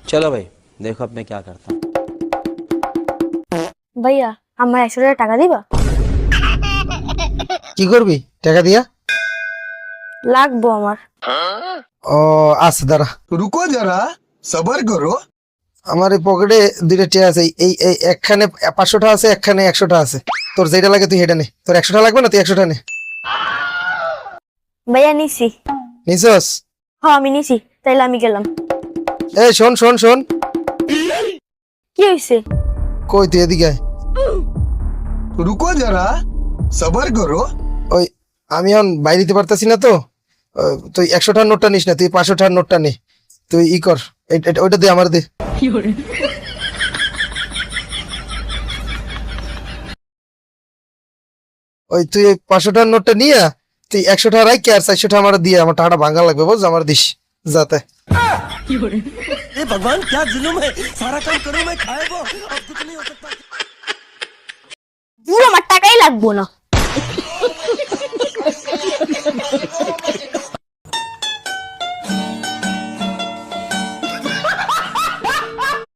चलो भाई देखो अब मैं क्या करता हूँ। ভাইয়া আমার 100 টাকা দিবা? কি করবি টাকা দিয়া? লাগবো আমার। ও আচ্ছা দাঁড়া, रुको जरा सबर करो। আমার এই পকেটে দুইটা টিয়া আছে, এই এই একখানে 500 টাকা আছে, একখানে 100 টাকা আছে। তোর যেটা লাগে তুই সেটা নে। তোর 100 টাকা লাগবে না, তুই 100 টাকা নে। ভাইয়া নিছি। নিছস? হ্যাঁ আমি নিছি, তাইলে আমি গেলাম। এই শোন শোন শোন, কি হইছে? কই তুই এদিকে আয়। रुको जरा सबर करो। ওই আমি এখন বাইরে দিতে পারতাছি না তো, তুই 100 টাকার নোটটা নিস না, তুই 500 টাকার নোটটা নে। তুই ই কর, ওইটা দে আমার দে। ওই তুই 500 টাকার নোটটা নিয়ে তুই 100 টাকা রাখ, আর 400 টাকা আমার দিয়ে, আমার টাকাটা ভাঙা লাগবে, বুঝ আমার দিস যাতে। भगवान क्या जुलुम है, सारा काम करूं मैं खाए वो, अब कुछ नहीं हो सकता। পুরো আমার টাকাই লাগবো না।